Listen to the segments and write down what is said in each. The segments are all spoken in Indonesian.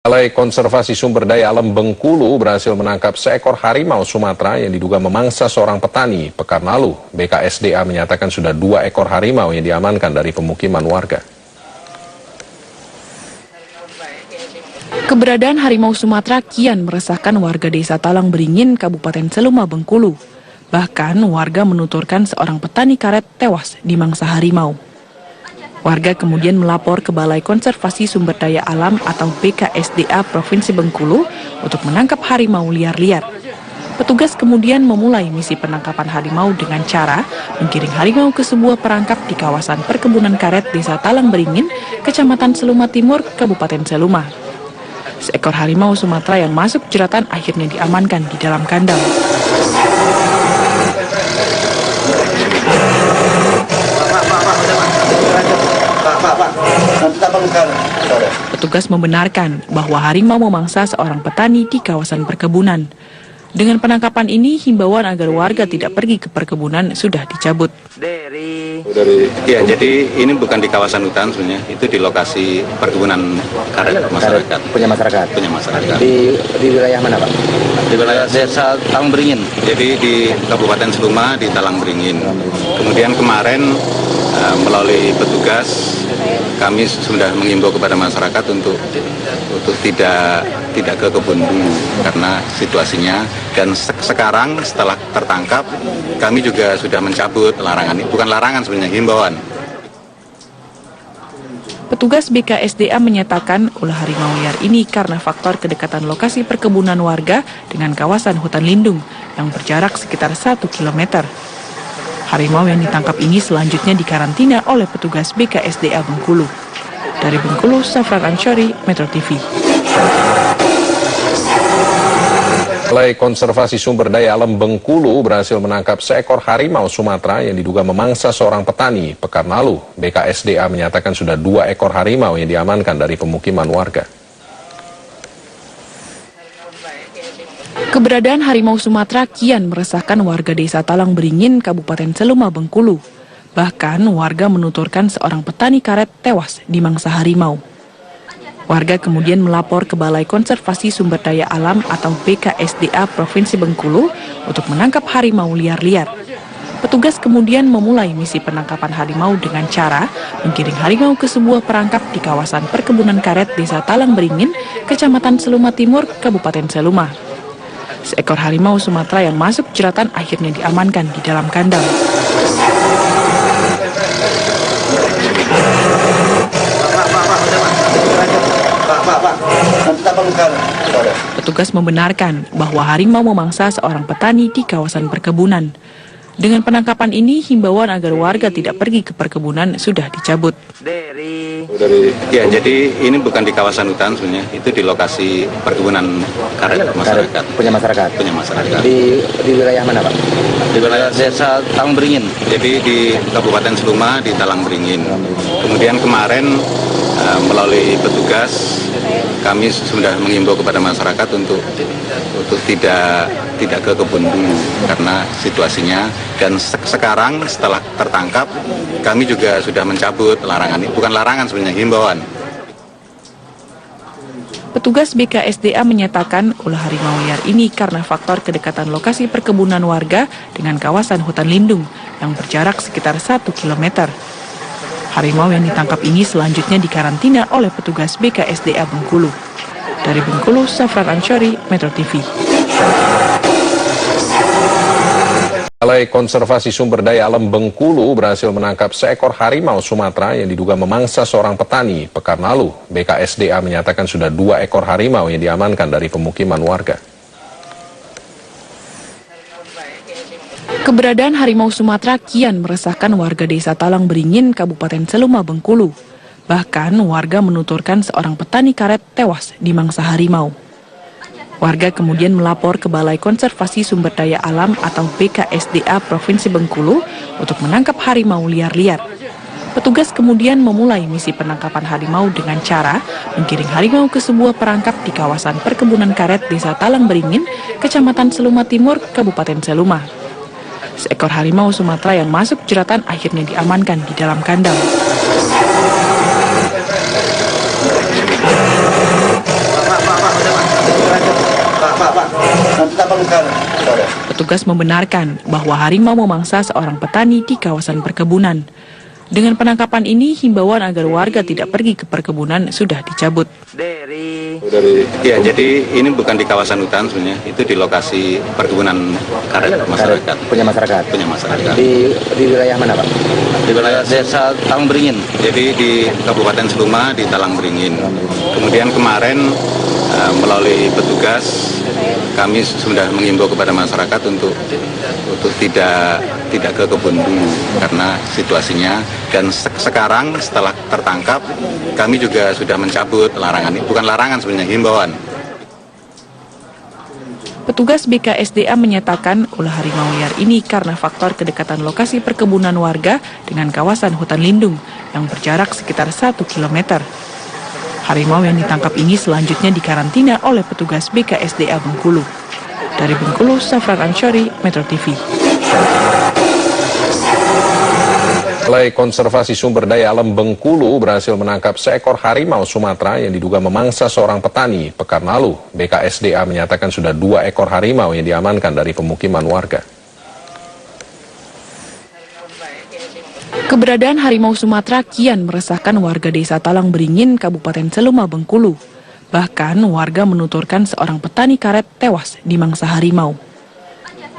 Balai Konservasi Sumber Daya Alam Bengkulu berhasil menangkap seekor harimau Sumatera yang diduga memangsa seorang petani pekan lalu. BKSDA menyatakan sudah 2 ekor harimau yang diamankan dari pemukiman warga. Keberadaan harimau Sumatera kian meresahkan warga desa Talang Beringin, Kabupaten Seluma, Bengkulu. Bahkan warga menuturkan seorang petani karet tewas dimangsa harimau. Warga kemudian melapor ke Balai Konservasi Sumber Daya Alam atau BKSDA Provinsi Bengkulu untuk menangkap harimau liar-liar. Petugas kemudian memulai misi penangkapan harimau dengan cara menggiring harimau ke sebuah perangkap di kawasan perkebunan karet Desa Talang Beringin, Kecamatan Seluma Timur, Kabupaten Seluma. Seekor harimau Sumatera yang masuk jeratan akhirnya diamankan di dalam kandang. Petugas membenarkan bahwa harimau memangsa seorang petani di kawasan perkebunan. Dengan penangkapan ini, himbauan agar warga tidak pergi ke perkebunan sudah dicabut. Jadi ini bukan di kawasan hutan sebenarnya, itu di lokasi perkebunan karet masyarakat. Punya masyarakat. Di wilayah mana, Pak? Di wilayah Desa Talang Beringin. Jadi di Kabupaten Seluma di Talang Beringin. Kemudian kemarin melalui petugas kami sudah mengimbau kepada masyarakat untuk tidak ke kebun dulu karena situasinya, dan sekarang setelah tertangkap kami juga sudah mencabut larangan, bukan larangan sebenarnya, himbauan. Petugas BKSDA menyatakan ulah harimau liar ini karena faktor kedekatan lokasi perkebunan warga dengan kawasan hutan lindung yang berjarak sekitar 1 km. Harimau yang ditangkap ini selanjutnya dikarantina oleh petugas BKSDA Bengkulu. Dari Bengkulu, Safran Anshori, Metro TV. Balai Konservasi Sumber Daya Alam Bengkulu berhasil menangkap seekor harimau Sumatera yang diduga memangsa seorang petani pekan lalu. BKSDA menyatakan sudah 2 ekor harimau yang diamankan dari pemukiman warga. Keberadaan harimau Sumatera kian meresahkan warga desa Talang Beringin, Kabupaten Seluma, Bengkulu. Bahkan warga menuturkan seorang petani karet tewas dimangsa harimau. Warga kemudian melapor ke Balai Konservasi Sumber Daya Alam atau BKSDA Provinsi Bengkulu untuk menangkap harimau liar-liar. Petugas kemudian memulai misi penangkapan harimau dengan cara menggiring harimau ke sebuah perangkap di kawasan perkebunan karet Desa Talang Beringin, Kecamatan Seluma Timur, Kabupaten Seluma. Seekor harimau Sumatera yang masuk jeratan akhirnya diamankan di dalam kandang. Petugas membenarkan bahwa harimau memangsa seorang petani di kawasan perkebunan. Dengan penangkapan ini, himbauan agar warga tidak pergi ke perkebunan sudah dicabut. Jadi ini bukan di kawasan hutan sebenarnya, itu di lokasi perkebunan karet masyarakat. Punya masyarakat. Di wilayah mana, Pak? Di wilayah Desa Talang Beringin. Jadi di Kabupaten Seluma di Talang Beringin. Kemudian kemarin melalui petugas kami sudah mengimbau kepada masyarakat untuk tidak ke kebun dulu karena situasinya, dan sekarang setelah tertangkap kami juga sudah mencabut larangan, bukan larangan sebenarnya, himbauan. Petugas BKSDA menyatakan ulah harimau liar ini karena faktor kedekatan lokasi perkebunan warga dengan kawasan hutan lindung yang berjarak sekitar 1 km. Harimau yang ditangkap ini selanjutnya dikarantina oleh petugas BKSDA Bengkulu. Dari Bengkulu, Safran Anshori, Metro TV. Balai Konservasi Sumber Daya Alam Bengkulu berhasil menangkap seekor harimau Sumatera yang diduga memangsa seorang petani pekan lalu. BKSDA menyatakan sudah 2 ekor harimau yang diamankan dari pemukiman warga. Keberadaan harimau Sumatera kian meresahkan warga desa Talang Beringin, Kabupaten Seluma, Bengkulu. Bahkan warga menuturkan seorang petani karet tewas dimangsa harimau. Warga kemudian melapor ke Balai Konservasi Sumber Daya Alam atau BKSDA Provinsi Bengkulu untuk menangkap harimau liar-liar. Petugas kemudian memulai misi penangkapan harimau dengan cara menggiring harimau ke sebuah perangkap di kawasan perkebunan karet Desa Talang Beringin, Kecamatan Seluma Timur, Kabupaten Seluma. Seekor harimau Sumatera yang masuk jeratan akhirnya diamankan di dalam kandang. Petugas membenarkan bahwa harimau memangsa seorang petani di kawasan perkebunan. Dengan penangkapan ini, himbauan agar warga tidak pergi ke perkebunan sudah dicabut. Ya, jadi ini bukan di kawasan hutan sebenarnya, itu di lokasi perkebunan karet masyarakat. Punya masyarakat. Punya masyarakat. Di wilayah mana Pak? Di wilayah desa Talang Beringin. Jadi di Kabupaten Seluma di Talang Beringin. Kemudian kemarin melalui petugas kami sudah mengimbau kepada masyarakat untuk tidak ke kebun dulu karena situasinya, dan sekarang setelah tertangkap kami juga sudah mencabut larangan ini, bukan larangan sebenarnya, himbauan. Petugas BKSDA menyatakan ulah harimau liar ini karena faktor kedekatan lokasi perkebunan warga dengan kawasan hutan lindung yang berjarak sekitar 1 km. Harimau yang ditangkap ini selanjutnya dikarantina oleh petugas BKSDA Bengkulu. Dari Bengkulu, Safran Ansyari, Metro TV. Balai Konservasi Sumber Daya Alam Bengkulu berhasil menangkap seekor harimau Sumatera yang diduga memangsa seorang petani pekan lalu. BKSDA menyatakan sudah 2 ekor harimau yang diamankan dari pemukiman warga. Keberadaan harimau Sumatera kian meresahkan warga desa Talang Beringin, Kabupaten Seluma, Bengkulu. Bahkan warga menuturkan seorang petani karet tewas dimangsa harimau.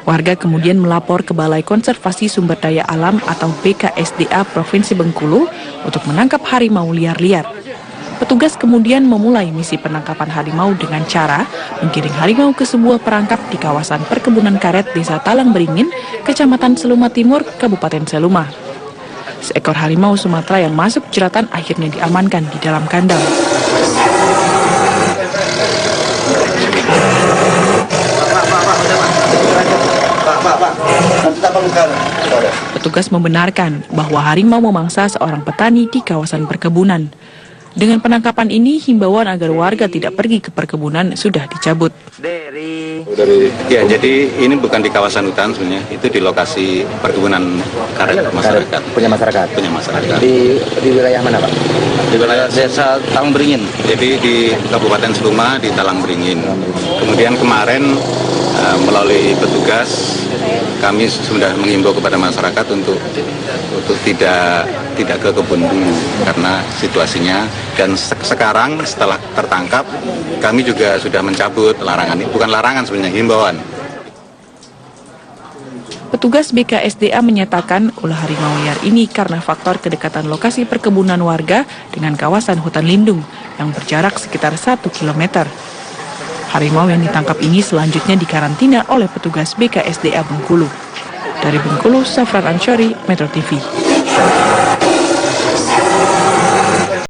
Warga kemudian melapor ke Balai Konservasi Sumber Daya Alam atau BKSDA Provinsi Bengkulu untuk menangkap harimau liar-liar. Petugas kemudian memulai misi penangkapan harimau dengan cara menggiring harimau ke sebuah perangkap di kawasan perkebunan karet desa Talang Beringin, Kecamatan Seluma Timur, Kabupaten Seluma. Seekor harimau Sumatera yang masuk jeratan akhirnya diamankan di dalam kandang. Petugas membenarkan bahwa harimau memangsa seorang petani di kawasan perkebunan. Dengan penangkapan ini, himbauan agar warga tidak pergi ke perkebunan sudah dicabut. Ya, jadi ini bukan di kawasan hutan sebenarnya, itu di lokasi perkebunan karet masyarakat. Punya masyarakat. Punya masyarakat. Di wilayah mana Pak? Di wilayah desa Talang Beringin. Jadi di Kabupaten Seluma di Talang Beringin. Kemudian kemarin melalui petugas kami sudah mengimbau kepada masyarakat untuk tidak ke kebun dulu karena situasinya, dan sekarang setelah tertangkap kami juga sudah mencabut larangan ini, bukan larangan sebenarnya, himbauan. Petugas BKSDA menyatakan ulah harimau liar ini karena faktor kedekatan lokasi perkebunan warga dengan kawasan hutan lindung yang berjarak sekitar 1 km. Harimau yang ditangkap ini selanjutnya dikarantina oleh petugas BKSDA Bengkulu. Dari Bengkulu, Safran Ansyari, Metro TV.